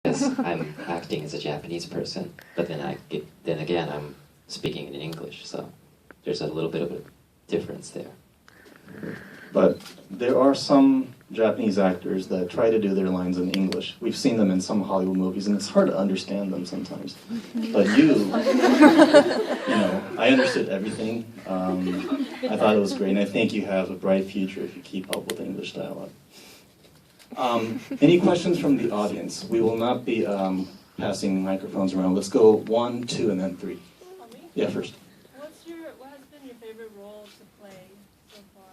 because I'm acting as a Japanese person, but then again I'm speaking in English, so there's a little bit of a difference there. But there are some Japanese actors that try to do their lines in English. We've seen them in some Hollywood movies, and it's hard to understand them sometimes. But you know, I understood everything. I thought it was great, and I think you have a bright future if you keep up with English dialogue. Any questions from the audience? We will not be passing microphones around. Let's go 1, 2, and then 3. Yeah, first. What has been your favorite role to play so far?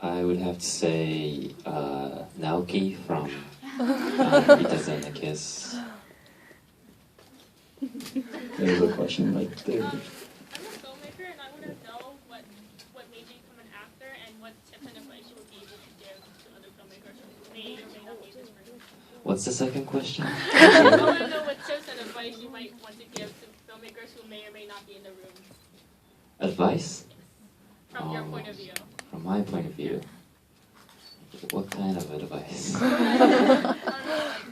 I would have to say Naoki from Rita's and the Kiss. There's a question right there. I'm a filmmaker, and I want to know what made you become an actor, and what tips and advice you would be able to give to other filmmakers who may or may not be this person. What's the second question? I want to know what tips and advice you might want to give to filmmakers who may or may not be in the room. Advice? From your point of view. From my point of view. What kind of advice? I don't know, like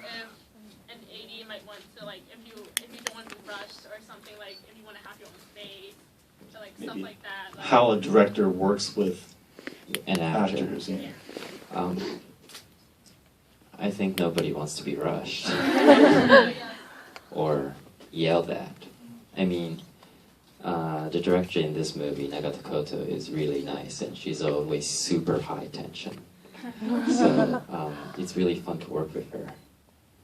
if an AD might want to, like, if you don't want to be rushed or something, like if you want to have your own space, or like stuff like that. Like, How a director works with An actor. actors. Yeah. I think nobody wants to be rushed or yelled at. I mean, the director in this movie, Nagata Koto, is really nice, and she's always super high tension. So it's really fun to work with her,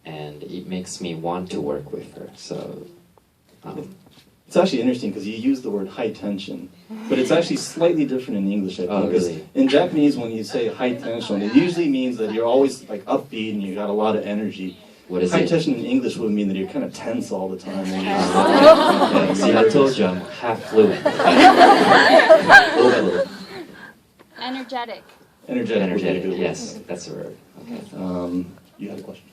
and it makes me want to work with her. So It's actually interesting because you use the word high tension, but it's actually slightly different in English, I think. Oh, Because really? in Japanese, when you say high tension, it usually means that you're always like upbeat and you got a lot of energy. what is High it? tension in English would mean that you're kind of tense all the time. And Okay, see, I told you I'm half fluent. Energetic. Energetic. would be a Energetic, good word. yes, that's the word. Okay. You had a question.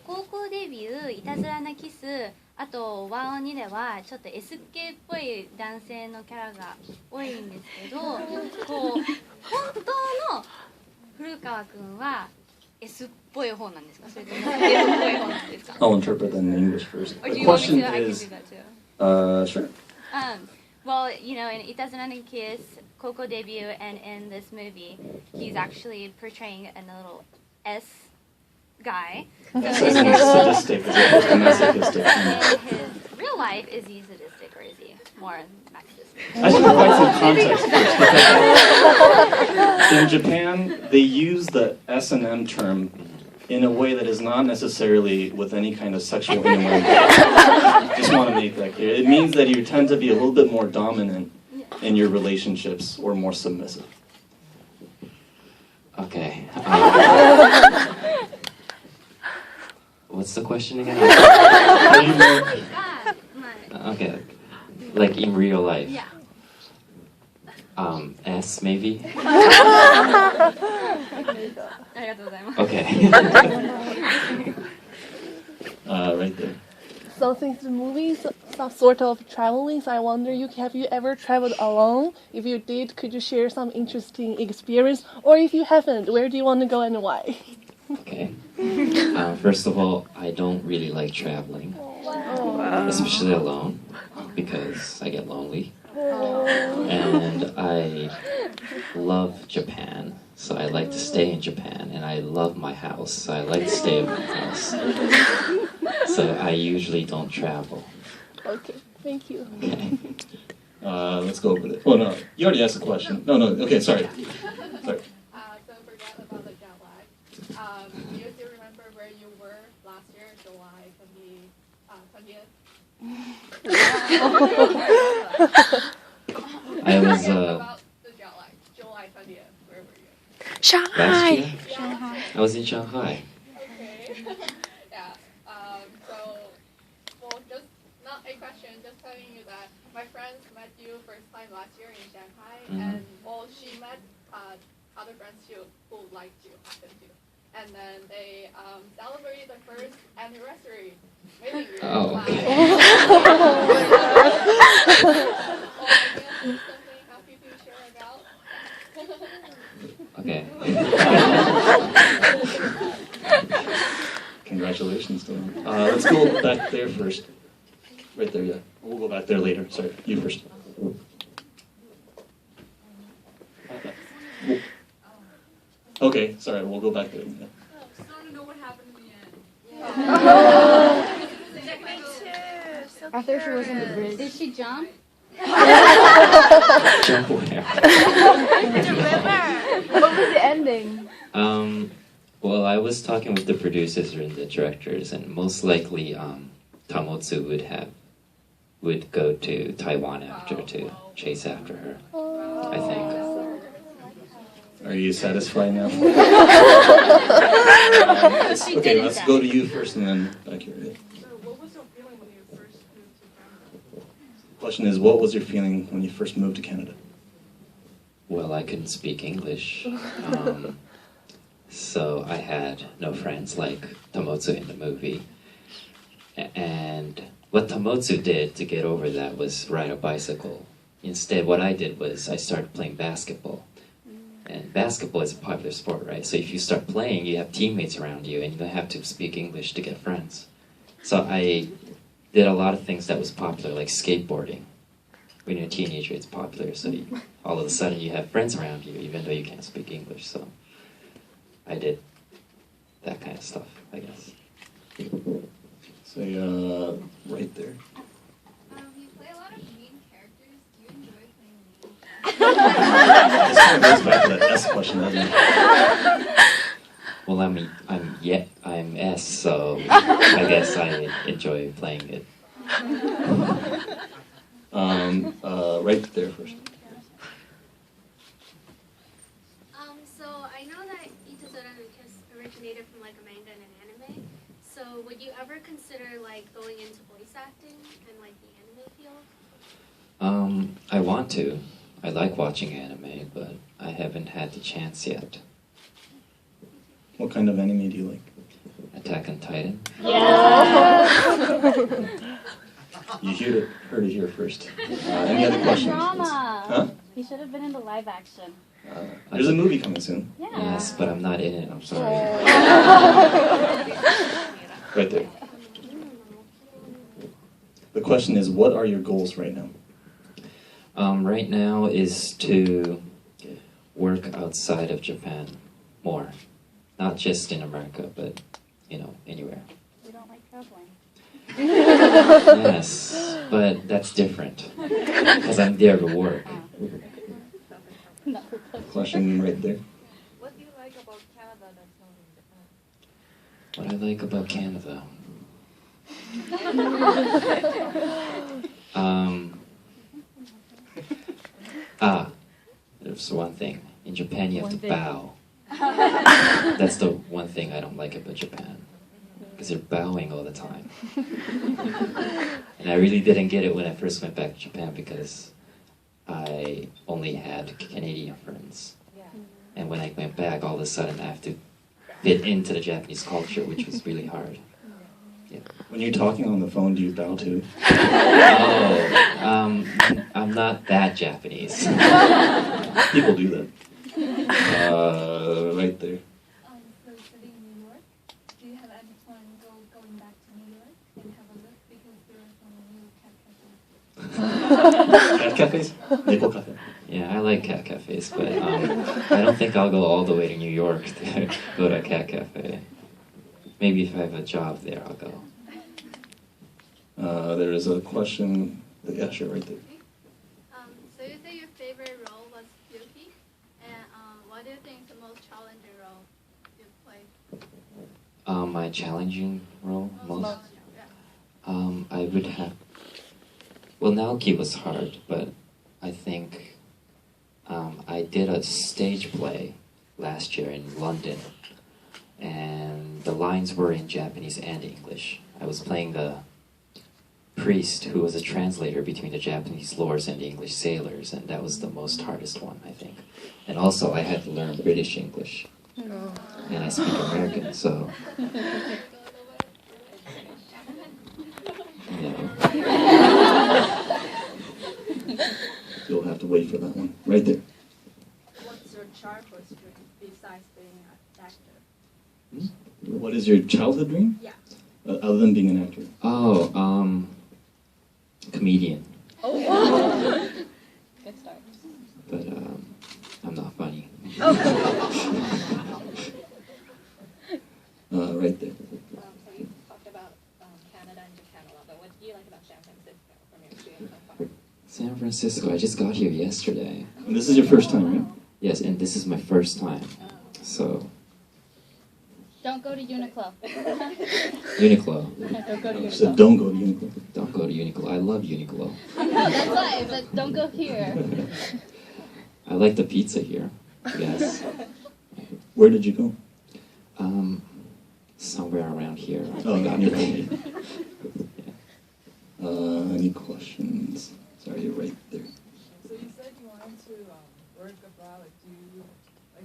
高校デビュー、いたずらなキス、あと102ではちょっと S 系っぽい男性のキャラが多いんですけど、こう本当の古川くんは S っぽい方なんですか？それとも S っぽい方なんですか？ I'll interpret that in English first. Or do The you want me question to? I can is, do that too. Sure. Well, you know, in Itazura no Kiss, Coco debut, and in this movie, he's actually portraying a little S guy. So Sadistic as opposed to masochistic. in his real life, is he sadistic or is he more masochistic? I should provide some context first. In Japan, they use the S&M term in a way that is not necessarily with any kind of sexual innuendo. Just want to make that clear. It means that you tend to be a little bit more dominant in your relationships or more submissive. Okay. What's the question again? Okay. Like in real life. Yeah. S maybe? ありがとうございます。 Okay. Right there. So since the movie is some sort of traveling, so I wonder, Yuki, have you ever traveled alone? If you did, could you share some interesting experience? Or if you haven't, where do you want to go and why? Okay. First of all, I don't really like traveling, especially alone, because I get lonely. And I love Japan, so I like to stay in Japan, and I love my house, so I like to stay in my house. So I usually don't travel. Okay, thank you. Okay. Let's go over this. Oh, no. You already asked the question. No. Okay, sorry. Sorry. So forget about the jet lag. Do you still remember where you were last year, July 20th? I was About the jet lag, July 20th, where were you? last Shanghai. year. I was in Shanghai. Okay. Yeah. Well, just not a question, just telling you that my friends met you first time last year in Shanghai, and well, she met other friends too who liked you, happened to, and then they celebrated the first anniversary meeting you. Oh, okay. Something happy to share about. Okay. questions to him. Let's go back there first. Right there, yeah. We'll go back there later. Sorry, you first. Okay, sorry, we'll go back there. Yeah. I just want to know what happened in the end. After she was in the bridge. Did she jump? Jump where? What was the ending? Well, I was talking with the producers and the directors, and most likely Tamotsu would go to Taiwan after to chase after her, I think. Are you satisfied now? She Okay, didn't let's die. go to you first and then back here. Yeah. What was your feeling when you first moved to Canada? Question is, what was your feeling when you first moved to Canada? Well, I couldn't speak English, so I had no friends like Tamotsu in the movie. And what Tamotsu did to get over that was ride a bicycle. Instead, what I did was I started playing basketball. And basketball is a popular sport, right? So if you start playing, you have teammates around you, and you don't have to speak English to get friends. So I did a lot of things that was popular, like skateboarding. When you're a teenager, it's popular, so all of a sudden you have friends around you, even though you can't speak English. So I did that kind of stuff, I guess. Say, right there. You play a lot of main characters. Do you enjoy playing main? This kind of goes back to that S question, doesn't it? Well, I'm S, so I guess I enjoy playing it. Right there first. So I know that Itazura originated from like a manga and an anime. So would you ever consider like going into voice acting and like the anime field? I want to. I like watching anime, but I haven't had the chance yet. What kind of anime do you like? Attack on Titan? You heard it here first. Any other questions? Drama. Huh? He should have been in the live action. There's a movie coming soon. Yeah. Yes, but I'm not in it, I'm sorry. Right there. The question is, what are your goals right now? Right now is to work outside of Japan more. Not just in America, but, anywhere. We don't like traveling. Yes, but that's different. Because I'm there to work. Question right there. What do you like about Canada that's not in Japan? What I like about Canada? There's one thing. In Japan, you have to bow. That's the one thing I don't like about Japan. Because they're bowing all the time. And I really didn't get it when I first went back to Japan because I only had Canadian friends. And when I went back, all of a sudden I have to fit into the Japanese culture, which was really hard. Yeah. When you're talking on the phone, do you bow too? I'm not that Japanese. People do that. Right there. So studying in New York, do you have any plan going back to New York and have a look because there are some new cat cafes? Cat cafes? Maple cafe. Yeah, I like cat cafes, but I don't think I'll go all the way to New York to go to a cat cafe. Maybe if I have a job there, I'll go. There is a question. Yeah, sure, right there. So you say your favorite role was Yuki, and what do you think is the most challenging role you've played? My challenging role, most? Yeah. I would have... Well, Naoki was hard, but I think I did a stage play last year in London, and the lines were in Japanese and English. I was playing the priest who was a translator between the Japanese lords and the English sailors, and that was the most hardest one, I think. And also, I had to learn British English, and I speak American, so... You'll have to wait for that one. Right there. What's your childhood dream besides being an actor? What is your childhood dream? Yeah. other than being an actor? Oh, comedian. Good start. But I'm not funny. Right there. So you talked about Canada and Japan a lot, but what do you like about San Francisco from your experience so far? San Francisco, I just got here yesterday. And this is your first time, right? Yes, and this is my first time. So, Don't go to Uniqlo. Uniqlo. Don't go to You said Uniqlo. don't go to Uniqlo. Don't go to Uniqlo. I love Uniqlo. That's why, but don't go here. I like the pizza here. Yes. Where did you go? Somewhere around here. I Oh, forgot you're the right. name. Any questions? Sorry, you're right there. So you said you wanted to work abroad.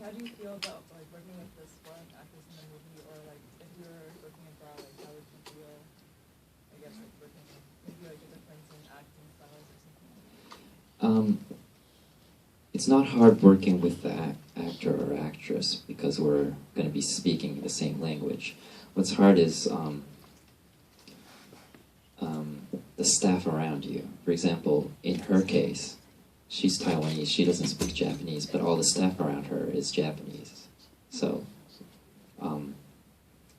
How do you feel about working with this foreign actress in the movie, or if you were working abroad, how would you feel? I guess working maybe a difference in acting styles or something. It's not hard working with the actor or actress because we're going to be speaking the same language. What's hard is the staff around you. For example, in her case, she's Taiwanese, she doesn't speak Japanese, but all the staff around her is Japanese. So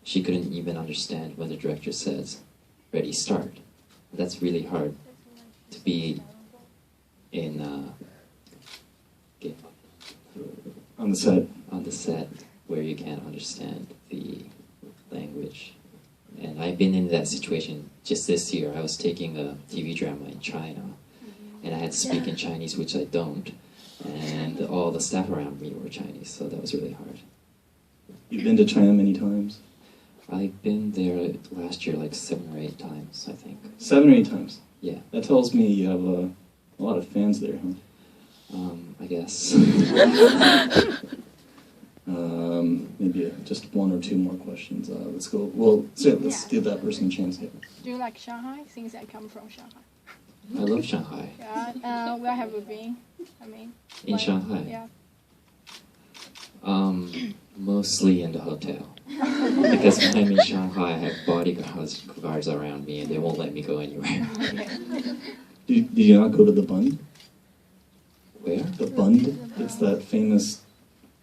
she couldn't even understand when the director says, "Ready, start." That's really hard to be in On the set. on the set where you can't understand the language. And I've been in that situation just this year. I was taking a TV drama in China, and I had to speak in Chinese, which I don't. And all the staff around me were Chinese, so that was really hard. You've been to China many times? I've been there last year like 7 or 8 times, I think. 7 or 8 times? Yeah, That tells me you have a lot of fans there, huh? I guess. Maybe just 1 or 2 more questions. Let's go. Well, so let's give that person a chance here. Do you like Shanghai? Since I come from Shanghai. I love Shanghai. Yeah. Where have you been? In Shanghai? Yeah. Mostly in the hotel. Because when I'm in Shanghai, I have bodyguards around me, and they won't let me go anywhere. Did you not go to the Bund? Where? The Bund? It's that famous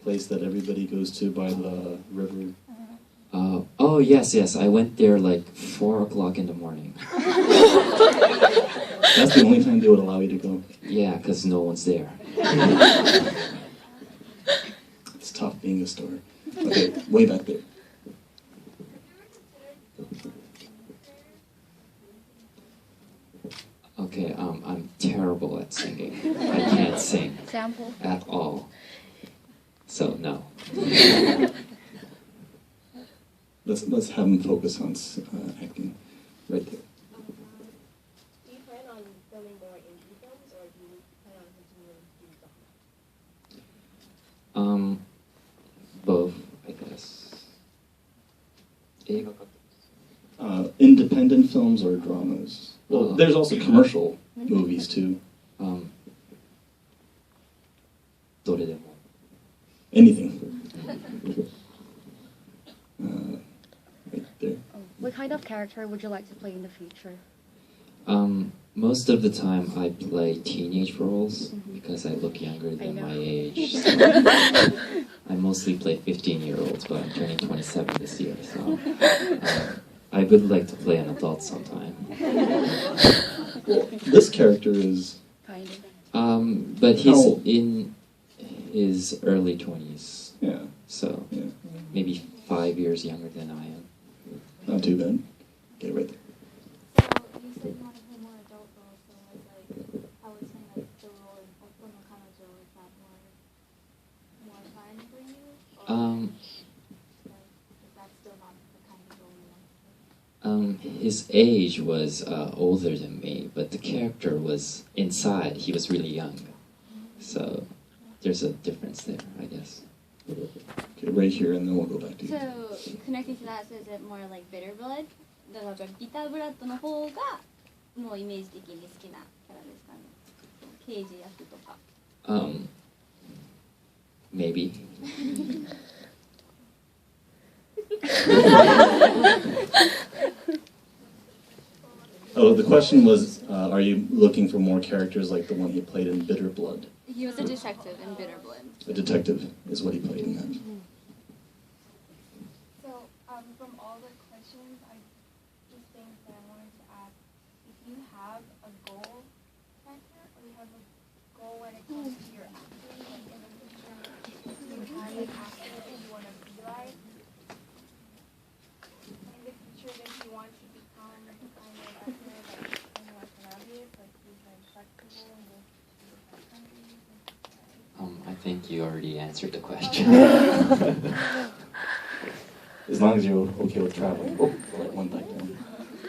place that everybody goes to by the river. Oh, yes. I went there like 4 o'clock in the morning. That's the only time they would allow you to go. Yeah, because no one's there. It's tough being a star. Okay, way back there. Okay, I'm terrible at singing. I can't sing Sample. at all. So, no. Let's have him focus on acting. Right there. Do you plan on filming more indie films, or do you plan on continuing to do drama? Both, I guess. Independent films or dramas? Well, there's also commercial movies too. どれでも. Anything. Right there. What kind of character would you like to play in the future? Most of the time I play teenage roles because I look younger than my age. So I mostly play 15-year-olds, but I'm turning 27 this year, so I would like to play an adult sometime. Well, this character is... Kind of. But he's How- in his early 20s, Yeah, so yeah. maybe 5 years younger than I am. Not too bad. Okay, right there. So you said you want to play more adult roles, so I was saying like the role in Oppo no Kanojo, is that more fun for you? Or is that still not the kind of role you want to play? His age was older than me, but the character was inside. He was really young, so there's a difference there, I guess. Okay, right here, and then we'll go back to you. So connecting to that, so is it more like bitter blood? だからビターブラッドの方がもうイメージ的に好きなキャラですかね。刑事役とか。Maybe. Oh, the question was, are you looking for more characters like the one he played in Bitter Blood? He was a detective in Bitter Blood. A detective is what he played in that. So, from all the questions, I just think that I wanted to ask, if you have a goal factor, or you have a goal when it comes to your acting, like in the future, you have an actor that you want to be like, in the future that you want to become the kind of actor that anyone can obvious, like who's like flexible and goes to different countries and stuff like that. I think you already answered the question. As long as you're okay with traveling. Oh, right, one back down.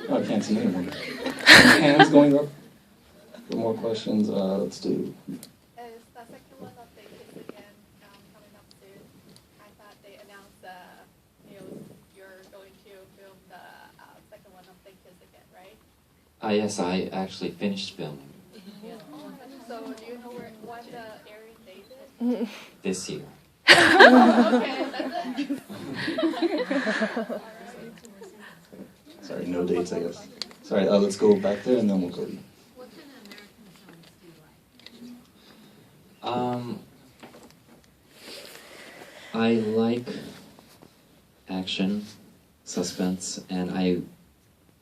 Oh, I can't see anyone. Hands going up. For more questions, let's do. Is the second one of the Kids Again coming up soon? I thought they announced you're going to film the second one of the Kids Again, right? Yes, I actually finished filming So do you know when the airing date is? this year. Okay, that's it. Sorry, no dates, I guess. Sorry, let's go back there and then we'll go to you. What kind of American songs do you like? I like action, suspense, and I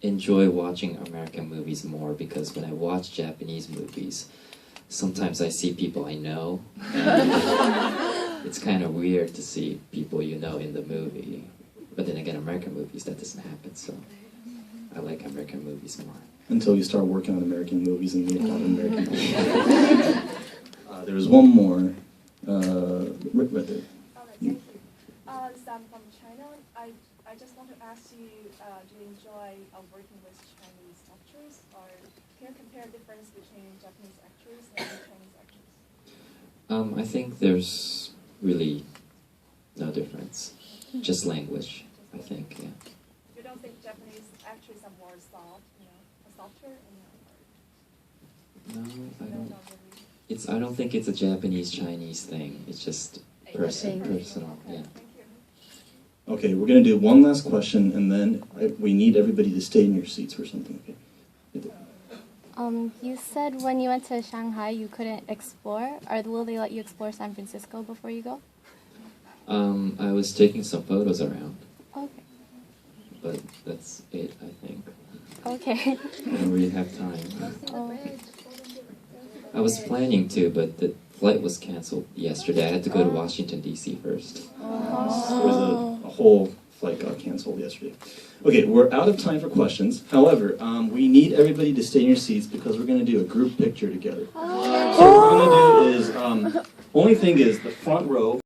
enjoy watching American movies more because when I watch Japanese movies, sometimes I see people I know, and it's kind of weird to see people you know in the movie. But then again, American movies, that doesn't happen, so I like American movies more. Until you start working on American movies and meet on American movies. There's one more. Right there. Thank you. I'm from China. I just want to ask you, do you enjoy working with Chinese actors, or can you compare the difference between Japanese actors and Chinese actors? I think there's really no difference. Just language, I think, yeah. You don't think Japanese actors are more soft, softer? No, I don't. I don't think it's a Japanese-Chinese thing. It's just personal, yeah. Okay, we're going to do one last question, and then we need everybody to stay in your seats for something, okay? You said when you went to Shanghai you couldn't explore. Will they let you explore San Francisco before you go? I was taking some photos around. Okay. But that's it, I think. Okay. I don't really have time. Oh. I was planning to, but the flight was canceled yesterday. I had to go to Washington, D.C. first. There was a whole flight got canceled yesterday. Okay, we're out of time for questions. However, we need everybody to stay in your seats because we're going to do a group picture together. So what we're going to do is, only thing is the front row.